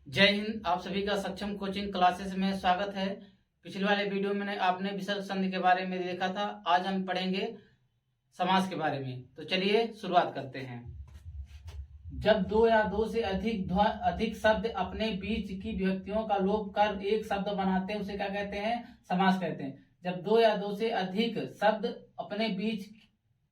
जय हिंद। आप सभी का सक्षम कोचिंग क्लासेस में स्वागत है। पिछले वाले वीडियो में आपने विसर्ग संधि के बारे में देखा था। आज हम पढ़ेंगे समास के बारे में। तो चलिए शुरुआत करते हैं। जब दो या दो से अधिक शब्द अपने बीच की विभक्तियों का लोप कर एक शब्द बनाते हैं उसे क्या कहते हैं? समास कहते हैं। जब दो या दो से अधिक शब्द अपने बीच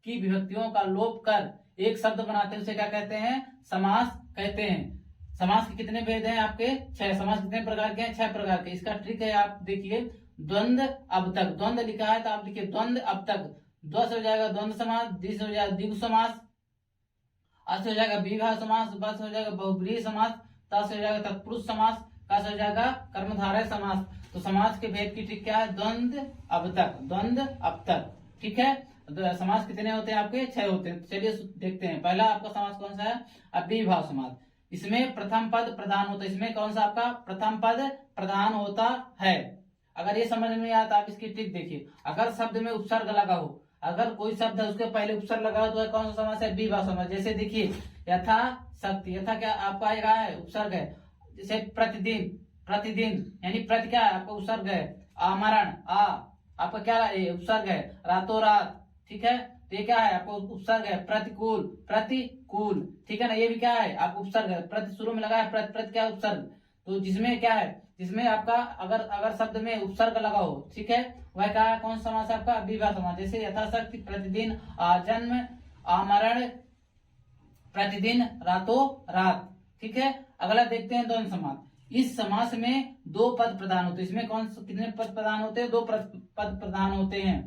की विभक्तियों का लोप कर एक शब्द बनाते हैं उसे क्या कहते हैं? समास कहते हैं। समास के कितने भेद हैं आपके? 6। समास कितने प्रकार के हैं? 6 प्रकार के। इसका ट्रिक है, आप देखिए, द्वंद्व अब तक। द्वंद्व लिखा है तो आप लिखिए द्वंद्व अब तक। द्व से हो जाएगा द्वंद्व समास, दी से हो जाएगा द्विगु समास, अ से हो जाएगा द्विभाव समास, ब से हो जाएगा बहुब्रीहि समास, त से हो जाएगा तत्पुरुष समास, क से हो जाएगा कर्मधारय समास। तो समास के भेद की ट्रिक क्या है? द्वंद्व अब तक, द्वंद्व अब तक। ठीक है। तो समास कितने होते हैं आपके? 6 होते हैं। चलिए देखते हैं। पहला आपका समास कौन सा है? अव्ययीभाव समास। इसमें प्रथम पद प्रधान होता है। इसमें कौन सा आपका प्रथम पद प्रधान होता है? अगर ये समझ में आता, आप इसकी ट्रिक देखिए। अगर शब्द में उपसर्ग लगा हो, अगर कोई शब्द है उसके पहले उपसर्ग लगा हो तो कौन सा समास है? द्विभाव समास। जैसे देखिए यथा शक्ति, यथा क्या आपका है? उपसर्ग है। जैसे प्रतिदिन, प्रतिदिन यानी प्रति क्या है आपका? उपसर्ग है। आमरण, आ आपका क्या है? उपसर्ग है। रातों रात, ठीक है, तो ये क्या है आपको? उपसर्ग है। प्रतिकूल, प्रतिकूल, ठीक है ना, ये भी क्या है? आपको उपसर्ग है। प्रति शुरू में लगा है, प्रति प्रति क्या? उपसर्ग। तो जिसमें क्या है? जिसमें आपका अगर शब्द में उपसर्ग लगा हो, ठीक है, वह क्या है? कौन सा समास है आपका? अव्ययीभाव समास। जैसे यथाशक्ति, प्रतिदिन, आजन्म, आमरण, प्रतिदिन, रातों रात। ठीक है। अगला देखते हैं द्वंद्व समास। इस समास में दो पद प्रधान होते हैं। इसमें कौन कितने पद प्रधान होते हैं? 2 पद प्रधान होते हैं।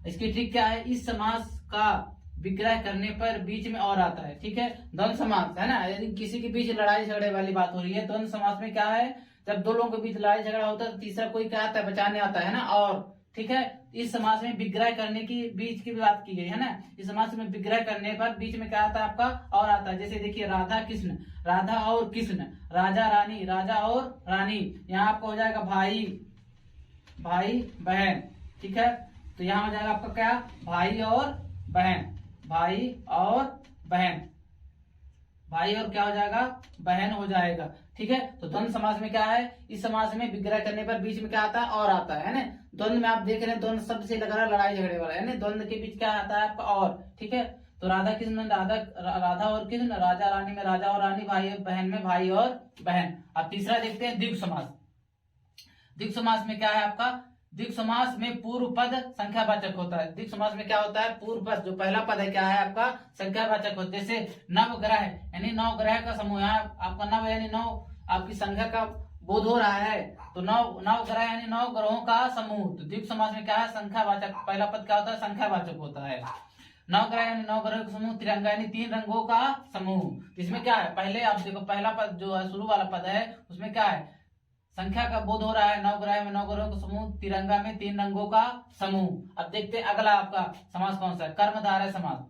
इसकी ट्रिक क्या है? इस समास का विग्रह करने पर बीच में और आता है। ठीक है। द्वंद्व समास है ना, यदि किसी के बीच लड़ाई झगड़े वाली बात हो रही है, द्वंद्व समास में क्या है? जब दो लोगों के बीच लड़ाई झगड़ा होता है तो तीसरा कोई क्या आता है? बचाने आता है ना। और ठीक है, इस समास में विग्रह करने की बीच की बात की गई है ना। इस समास में विग्रह करने पर बीच में क्या आता है आपका? और आता है। जैसे देखिए राधा कृष्ण, राधा और कृष्ण, राजा रानी, राजा और रानी। यहाँ आपका हो जाएगा भाई, भाई बहन। ठीक है, तो यहाँ हो जाएगा आपका क्या? भाई और बहन, भाई और बहन, भाई और क्या हो जाएगा? बहन हो जाएगा। ठीक है। तो द्वंद्व समास में क्या है? इस समास में विग्रह करने पर बीच में क्या आता है? और आता है ना। द्वंद्व में आप देख रहे हैं द्वंद्व शब्द से लग रहा है लड़ाई झगड़े वाला है ना। द्वंद्व के बीच क्या आता है आपका? और। ठीक है। तो राधा कृष्ण, राधा और कृष्ण, राजा रानी में राजा और रानी, भाई बहन में भाई और बहन। अब तीसरा देखते हैं द्विगु समास। द्विगु समास में क्या है आपका? द्विगु समास में पूर्व पद संख्यावाचक होता है। द्विगु समास में क्या होता है? पूर्व पद, जो पहला पद है, क्या है आपका? संख्यावाचक होता है। जैसे नवग्रह यानी 9 ग्रह का समूह। यहाँ आपका नव यानी 9 आपकी संख्या का बोध हो रहा है, तो 9 ग्रह यानी 9 ग्रहों का समूह। तो द्विगु समास में क्या है? संख्यावाचक। पहला पद क्या होता है? संख्यावाचक होता है। 9 ग्रह यानी 9 ग्रहों का समूह, तिरंगा यानी 3 रंगों का समूह। इसमें क्या है? पहले आप देखो, पहला पद जो है शुरू वाला पद है उसमें क्या है? संख्या का बोध हो रहा है। 9 ग्रह में 9 ग्रहों का समूह, तिरंगा में 3 रंगों का समूह। अब देखते हैं अगला आपका समास कौन सा है? कर्मधारय समास।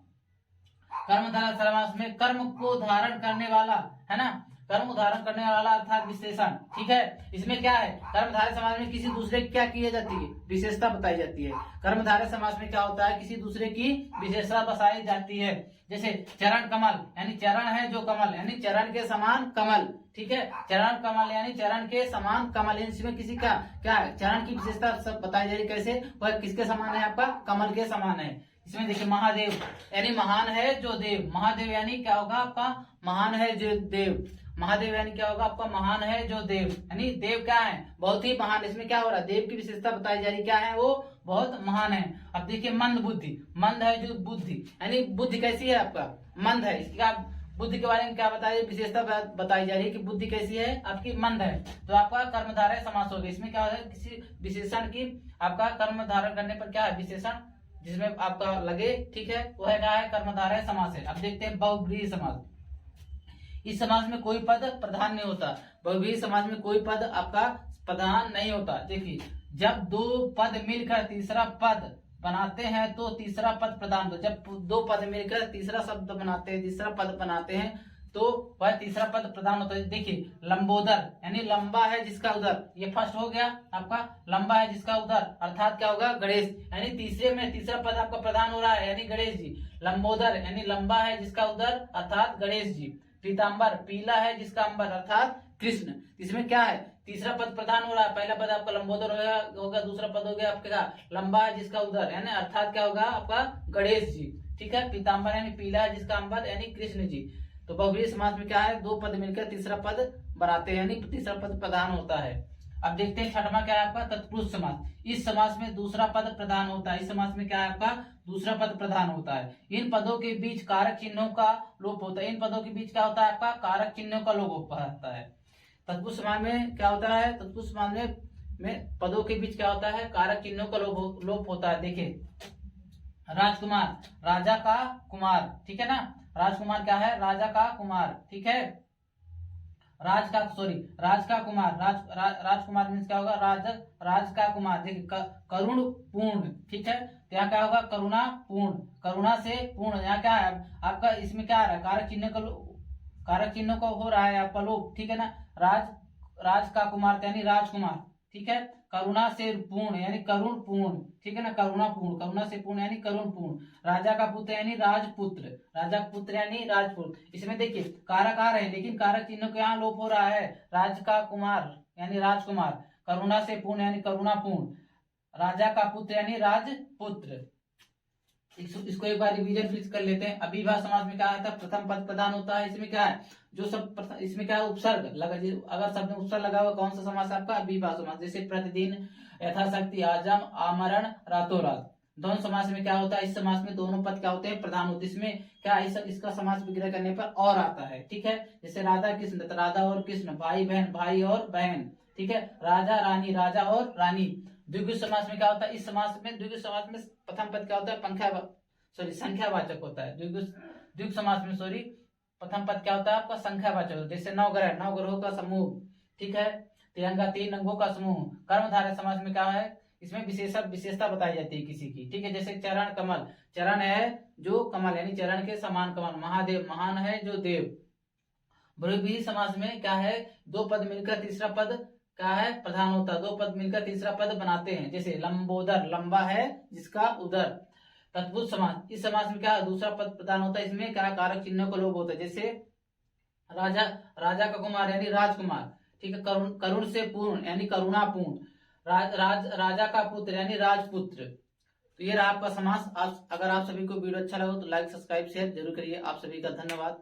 कर्मधारय समास में कर्म को धारण करने वाला है ना, कर्म धारण करने वाला अर्थात विशेषण। ठीक है। इसमें क्या है? कर्मधारय समास में किसी दूसरे की क्या की जाती है? विशेषता बताई जाती है। कर्मधारय समास में क्या होता है? किसी दूसरे की विशेषता बताई जाती है। जैसे चरण कमल यानी चरण है जो कमल, यानी चरण के समान कमल। ठीक है। चरण कमल यानी चरण के समान कमल। इसमें किसी का क्या है? चरण की विशेषता सब बताई जा रही। कैसे? वह किसके समान है आपका? कमल के समान है। इसमें देखिए महादेव यानी महान है जो देव। महादेव यानी क्या होगा आपका? महान है जो देव। महादेव यानी क्या होगा आपका? महान है जो देव, यानी देव क्या है? बहुत ही महान। इसमें क्या हो रहा है? देव की विशेषता बताई जा रही। क्या है? वो बहुत महान है। अब देखिए मंद बुद्धि, मंद है जो बुद्धि, यानी बुद्धि कैसी है आपका? मंद है। इसका बुद्धि के बारे में क्या बताया? विशेषता बताई जा रही है कि बुद्धि कैसी है आपकी? मंद है। तो आपका कर्मधारय समास हो गया। इसमें क्या होता है? किसी विशेषण की आपका कर्म धारण करने पर क्या है? विशेषण जिसमें आपका लगे, ठीक है, वह क्या है? कर्मधारय समास है। अब देखते हैं बहुब्रीहि समास। इस समास में कोई पद प्रधान नहीं होता। बहुब्रीहि समास में कोई पद आपका प्रधान नहीं होता। देखिए जब 2 पद मिलकर तीसरा पद बनाते हैं तो तीसरा पद प्रधान होता है। जब 2 पद मिलकर तीसरा शब्द बनाते हैं, तीसरा पद बनाते हैं तो वह तीसरा पद प्रधान होता है। देखिए लंबोदर यानी लंबा है जिसका उदर, ये फर्स्ट हो गया आपका। लंबा है जिसका उदर अर्थात क्या होगा? गणेश, यानी तीसरे में तीसरा पद आपका प्रधान हो रहा है, यानी गणेश जी। लंबोदर यानी लंबा है जिसका उदर अर्थात गणेश जी। पीताम्बर, पीला है जिसका अंबर अर्थात कृष्ण। इसमें क्या है, तीसरा पद प्रधान हो रहा है। पहला पद आपका लंबोदर होगा, दूसरा पद हो गया आपका लंबा है जिसका उदर, यानी अर्थात क्या होगा आपका गणेश जी। ठीक है, पीताम्बर यानी पीला है जिसका अंबर, यानी कृष्ण जी। तो बहुव्रीहि समास में क्या है, दो पद मिलकर तीसरा पद बनाते हैं, यानी तीसरा पद प्रधान होता है। अब देखते हैं छठवां क्या है आपका, तत्पुरुष समास। इस समास में दूसरा पद प्रधान होता है। इस समास में क्या है आपका, दूसरा पद प्रधान होता है। इन पदों के बीच कारक चिन्हों का लोप होता है। इन पदों के बीच क्या होता है आपका, कारक चिन्हों का लोप होता है। तत्पुरुष समास में क्या होता है, तत्पुरुष समास में पदों के बीच क्या होता है, कारक चिन्हों का लोप होता है। देखिए राजकुमार, राजा का कुमार, ठीक है ना, राजकुमार क्या है, राजा का कुमार। ठीक है, राज का कुमार, राजकुमार मीन्स क्या होगा, राज का कुमार। देखिए करुण पूर्ण, ठीक है, तो यहाँ क्या होगा, करुणा पूर्ण, करुणा से पूर्ण। यहाँ क्या है आपका, इसमें क्या आ रहा है, कारक चिन्ह का हो रहा है आपका लोप। ठीक है ना, राज का कुमार यानी राजकुमार। ठीक है, करुणा से पूर्ण यानी करुण पूर्ण। ठीक है ना, करुणा पूर्ण, करुणा से पूर्ण यानी करुण पूर्ण। राजा का पुत्र यानी राजपुत्र, राजा का पुत्र यानी राजपुत्र। इसमें देखिए कारक आ रहे हैं लेकिन कारक चिन्ह का यहाँ लोप हो रहा है। राज का कुमार यानी राजकुमार, करुणा से पूर्ण यानी करुणा पूर्ण, राजा का पुत्र यानी राजपुत्र। इसको एक बार रिवीजन फिर कर लेते हैं। अभिभा समास में क्या आता है, प्रथम पद प्रधान होता है। इसमें क्या है, जो सब इसमें क्या है, उपसर्ग लगा, अगर शब्द में उपसर्ग लगा हुआ कौन सा समास आपका, अभिभा समास। जैसे प्रतिदिन, यथाशक्ति, आजम, आमरण, रातों रात। दोनों समास में क्या होता है, इस समास में दोनों पद क्या होते हैं, प्रधान होते हैं। इसमें क्या इसका समास विग्रह करने पर और आता है। ठीक है, जैसे राधा कृष्ण, राधा और कृष्ण, भाई बहन, भाई और बहन। ठीक है, राजा रानी, राजा और रानी। द्विगु समास में क्या होता है, इस समास में द्विगु समास में प्रथम पद क्या होता है, संख्यावाचक होता है। द्विगु समास में प्रथम पद क्या होता है आपका, संख्यावाचक। जैसे नौ ग्रहों का समूह। ठीक है, तिरंगा, 3 अंगों का समूह। कर्मधारय समास में क्या है, इसमें विशेषता बताई जाती है किसी की। ठीक है, जैसे चरण कमल, चरण है जो कमल यानी चरण के समान कमल। महादेव, महान है जो देव। बहुव्रीहि समास में क्या है, दो पद मिलकर तीसरा पद क्या है, प्रधान होता है। दो पद मिलकर तीसरा पद बनाते हैं। जैसे लंबोदर, लंबा है जिसका उदर। तत्पुरुष समास, इस समास में क्या दूसरा पद प्रधान होता है। इसमें क्या कारक चिन्हों का लोप होता है। जैसे राजा का कुमार यानी राजकुमार। ठीक है, करुण से पूर्ण यानी करुणापूर्ण। राजा का पुत्र यानी राजपुत्र। तो ये रहा आपका समास। अगर आप सभी को वीडियो अच्छा लगा तो लाइक, सब्सक्राइब, शेयर जरूर करिए। आप सभी का धन्यवाद।